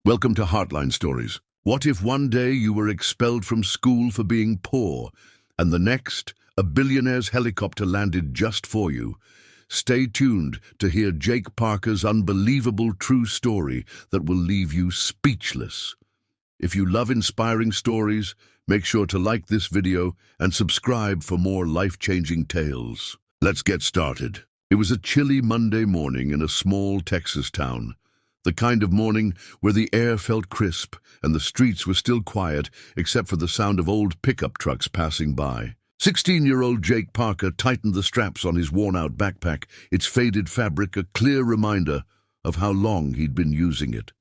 Welcome to Heartline Stories. What if one day you were expelled from school for being poor, and the next, a billionaire's helicopter landed just for you? Stay tuned to hear Jake Parker's unbelievable true story that will leave you speechless. If you love inspiring stories, make sure to like this video and subscribe for more life-changing tales. Let's get started. It was a chilly Monday morning in a small Texas town. The kind of morning where the air felt crisp and the streets were still quiet except for the sound of old pickup trucks passing by. 16-year-old Jake Parker tightened the straps on his worn-out backpack, its faded fabric a clear reminder of how long he'd been using it.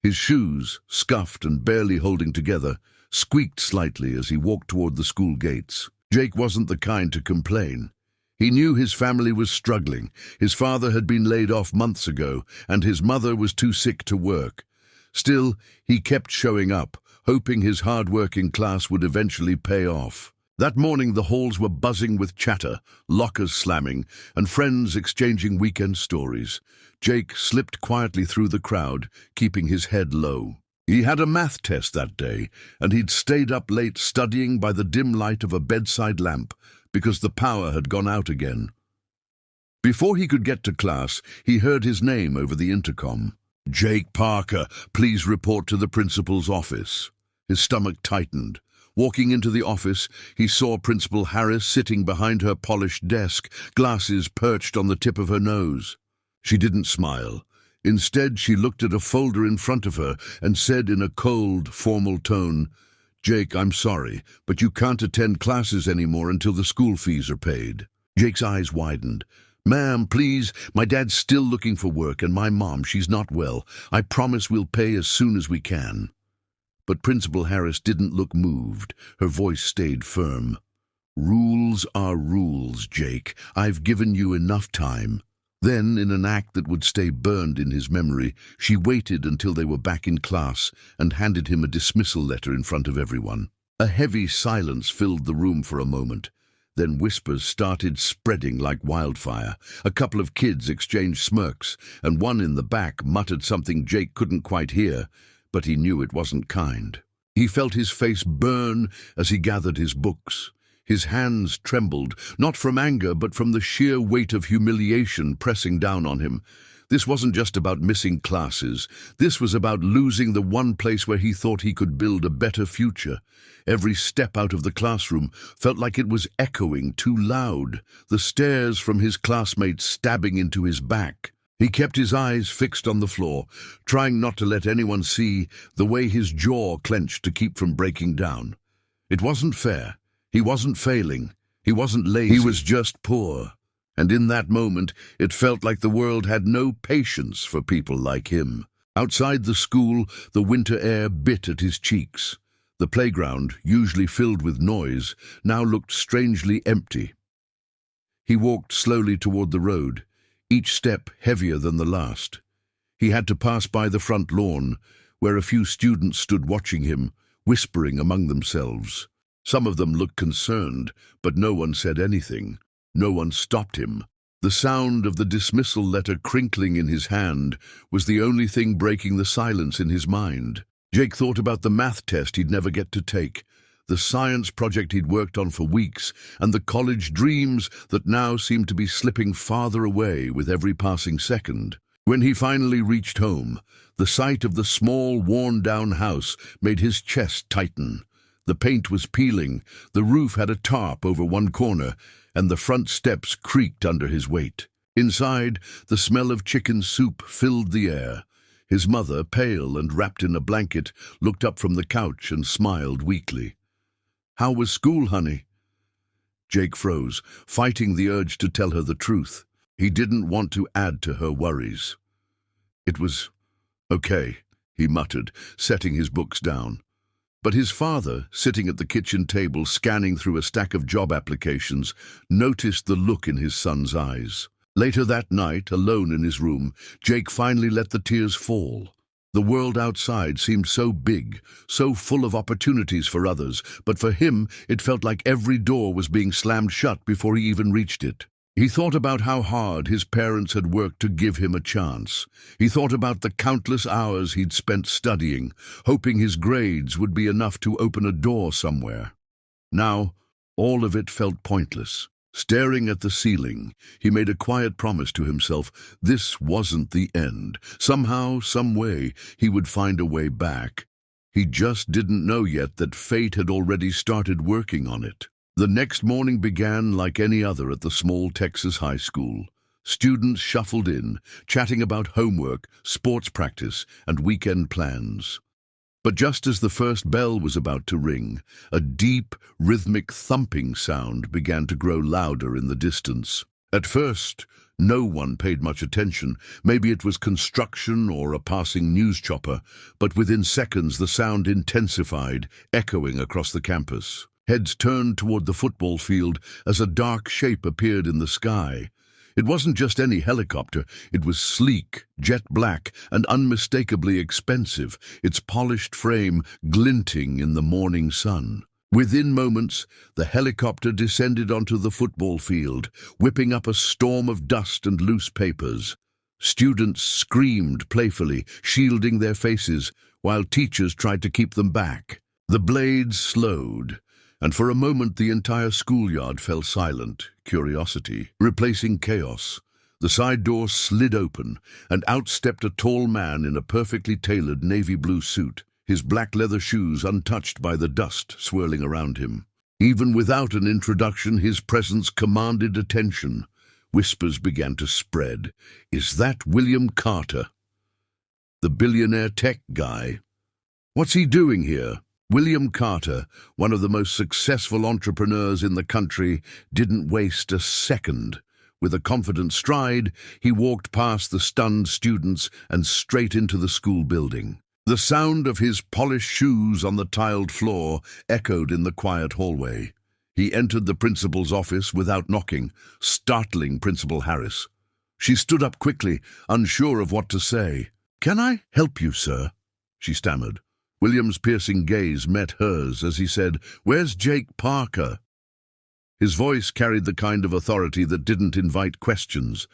His shoes, scuffed and barely holding together, squeaked slightly as he walked toward the school gates. Jake wasn't the kind to complain. He knew his family was struggling. His father had been laid off months ago, and his mother was too sick to work. Still, he kept showing up, hoping his hard work in class would eventually pay off. That morning the halls were buzzing with chatter, lockers slamming, and friends exchanging weekend stories. Jake slipped quietly through the crowd, keeping his head low. He had a math test that day, and he'd stayed up late studying by the dim light of a bedside lamp, because the power had gone out again. Before he could get to class, he heard his name over the intercom. "Jake Parker, please report to the principal's office." His stomach tightened. Walking into the office, he saw Principal Harris sitting behind her polished desk, glasses perched on the tip of her nose. She didn't smile. Instead, she looked at a folder in front of her and said in a cold, formal tone, "Jake, I'm sorry, but you can't attend classes anymore until the school fees are paid." Jake's eyes widened. "Ma'am, please, my dad's still looking for work, and my mom, she's not well. I promise we'll pay as soon as we can." But Principal Harris didn't look moved. Her voice stayed firm. "Rules are rules, Jake. I've given you enough time." Then, in an act that would stay burned in his memory, she waited until they were back in class and handed him a dismissal letter in front of everyone. A heavy silence filled the room for a moment. Then whispers started spreading like wildfire. A couple of kids exchanged smirks, and one in the back muttered something Jake couldn't quite hear, but he knew it wasn't kind. He felt his face burn as he gathered his books. His hands trembled, not from anger, but from the sheer weight of humiliation pressing down on him. This wasn't just about missing classes. This was about losing the one place where he thought he could build a better future. Every step out of the classroom felt like it was echoing too loud, the stares from his classmates stabbing into his back. He kept his eyes fixed on the floor, trying not to let anyone see the way his jaw clenched to keep from breaking down. It wasn't fair. He wasn't failing. He wasn't lazy. He was just poor. And in that moment, it felt like the world had no patience for people like him. Outside the school, the winter air bit at his cheeks. The playground, usually filled with noise, now looked strangely empty. He walked slowly toward the road, each step heavier than the last. He had to pass by the front lawn, where a few students stood watching him, whispering among themselves. Some of them looked concerned, but no one said anything. No one stopped him. The sound of the dismissal letter crinkling in his hand was the only thing breaking the silence in his mind. Jake thought about the math test he'd never get to take, the science project he'd worked on for weeks, and the college dreams that now seemed to be slipping farther away with every passing second. When he finally reached home, the sight of the small, worn-down house made his chest tighten. The paint was peeling, the roof had a tarp over one corner, and the front steps creaked under his weight. Inside, the smell of chicken soup filled the air. His mother, pale and wrapped in a blanket, looked up from the couch and smiled weakly. "How was school, honey?" Jake froze, fighting the urge to tell her the truth. He didn't want to add to her worries. "It was okay," he muttered, setting his books down. But his father, sitting at the kitchen table scanning through a stack of job applications, noticed the look in his son's eyes. Later that night, alone in his room, Jake finally let the tears fall. The world outside seemed so big, so full of opportunities for others, but for him it felt like every door was being slammed shut before he even reached it. He thought about how hard his parents had worked to give him a chance. He thought about the countless hours he'd spent studying, hoping his grades would be enough to open a door somewhere. Now, all of it felt pointless. Staring at the ceiling, he made a quiet promise to himself this wasn't the end. Somehow, some way, he would find a way back. He just didn't know yet that fate had already started working on it. The next morning began like any other at the small Texas high school. Students shuffled in, chatting about homework, sports practice, and weekend plans. But just as the first bell was about to ring, a deep, rhythmic thumping sound began to grow louder in the distance. At first, no one paid much attention. Maybe it was construction or a passing news chopper, but within seconds the sound intensified, echoing across the campus. Heads turned toward the football field as a dark shape appeared in the sky. It wasn't just any helicopter. It was sleek, jet black, and unmistakably expensive, its polished frame glinting in the morning sun. Within moments, the helicopter descended onto the football field, whipping up a storm of dust and loose papers. Students screamed playfully, shielding their faces, while teachers tried to keep them back. The blades slowed, and for a moment the entire schoolyard fell silent, curiosity replacing chaos. The side door slid open, and out stepped a tall man in a perfectly tailored navy blue suit, his black leather shoes untouched by the dust swirling around him. Even without an introduction, his presence commanded attention. Whispers began to spread. Is that William Carter? The billionaire tech guy? What's he doing here? William Carter, one of the most successful entrepreneurs in the country, didn't waste a second. With a confident stride, he walked past the stunned students and straight into the school building. The sound of his polished shoes on the tiled floor echoed in the quiet hallway. He entered the principal's office without knocking, startling Principal Harris. She stood up quickly, unsure of what to say. "Can I help you, sir?" she stammered. William's piercing gaze met hers as he said, "Where's Jake Parker?" His voice carried the kind of authority that didn't invite questions.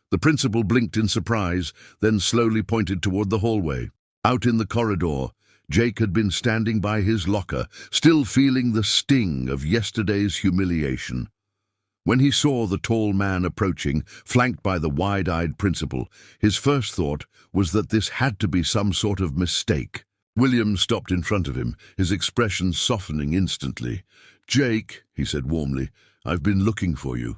The principal blinked in surprise, then slowly pointed toward the hallway. Out in the corridor, Jake had been standing by his locker, still feeling the sting of yesterday's humiliation. When he saw the tall man approaching, flanked by the wide-eyed principal, his first thought was that this had to be some sort of mistake. William stopped in front of him, his expression softening instantly. "Jake," he said warmly, "I've been looking for you."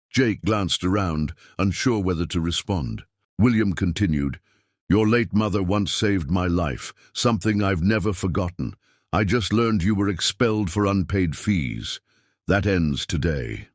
Jake glanced around, unsure whether to respond. William continued, "Your late mother once saved my life, something I've never forgotten. I just learned you were expelled for unpaid fees. That ends today."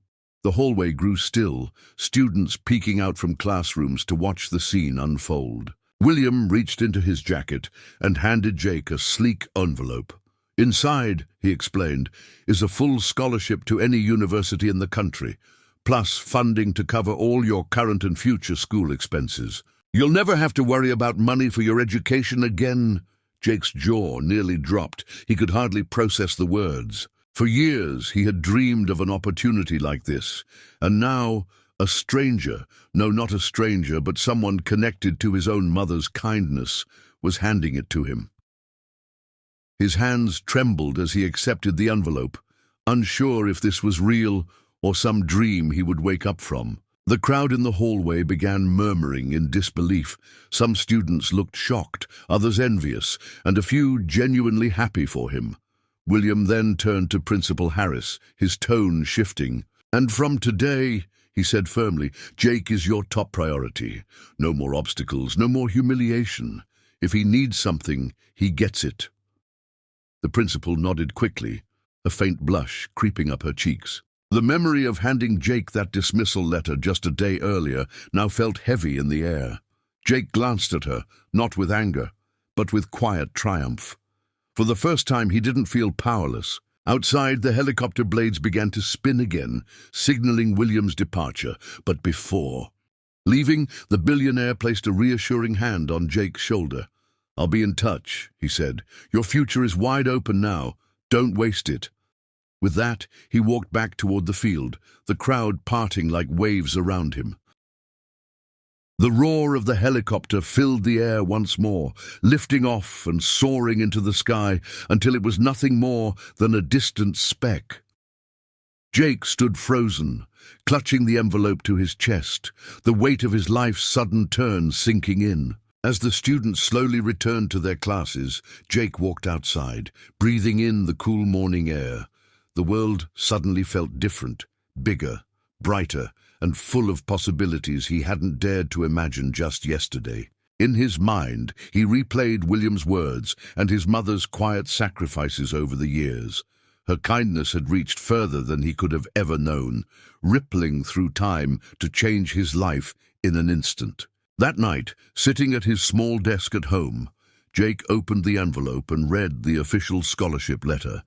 The hallway grew still, students peeking out from classrooms to watch the scene unfold. William reached into his jacket and handed Jake a sleek envelope. "Inside," he explained, "is a full scholarship to any university in the country, plus funding to cover all your current and future school expenses. You'll never have to worry about money for your education again." Jake's jaw nearly dropped. He could hardly process the words. For years he had dreamed of an opportunity like this, and now a stranger, no, not a stranger, but someone connected to his own mother's kindness, was handing it to him. His hands trembled as he accepted the envelope, unsure if this was real or some dream he would wake up from. The crowd in the hallway began murmuring in disbelief. Some students looked shocked, others envious, and a few genuinely happy for him. William then turned to Principal Harris, his tone shifting. "And from today," he said firmly, "Jake is your top priority. No more obstacles, no more humiliation. If he needs something, he gets it." The principal nodded quickly, a faint blush creeping up her cheeks. The memory of handing Jake that dismissal letter just a day earlier now felt heavy in the air. Jake glanced at her, not with anger, but with quiet triumph. For the first time, he didn't feel powerless. Outside, the helicopter blades began to spin again, signaling William's departure. But before leaving, the billionaire placed a reassuring hand on Jake's shoulder. "I'll be in touch," he said. "Your future is wide open now. Don't waste it." With that, he walked back toward the field, the crowd parting like waves around him. The roar of the helicopter filled the air once more, lifting off and soaring into the sky until it was nothing more than a distant speck. Jake stood frozen, clutching the envelope to his chest, the weight of his life's sudden turn sinking in. As the students slowly returned to their classes, Jake walked outside, breathing in the cool morning air. The world suddenly felt different, bigger, brighter, and full of possibilities he hadn't dared to imagine just yesterday. In his mind, he replayed William's words and his mother's quiet sacrifices over the years. Her kindness had reached further than he could have ever known, rippling through time to change his life in an instant. That night, sitting at his small desk at home, Jake opened the envelope and read the official scholarship letter.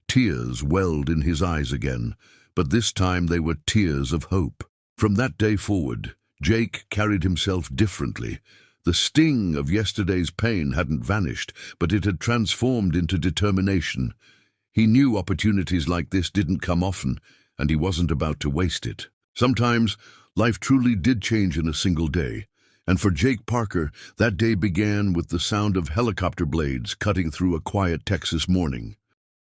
Tears welled in his eyes again, but this time they were tears of hope. From that day forward, Jake carried himself differently. The sting of yesterday's pain hadn't vanished, but it had transformed into determination. He knew opportunities like this didn't come often, and he wasn't about to waste it. Sometimes, life truly did change in a single day, and for Jake Parker, that day began with the sound of helicopter blades cutting through a quiet Texas morning.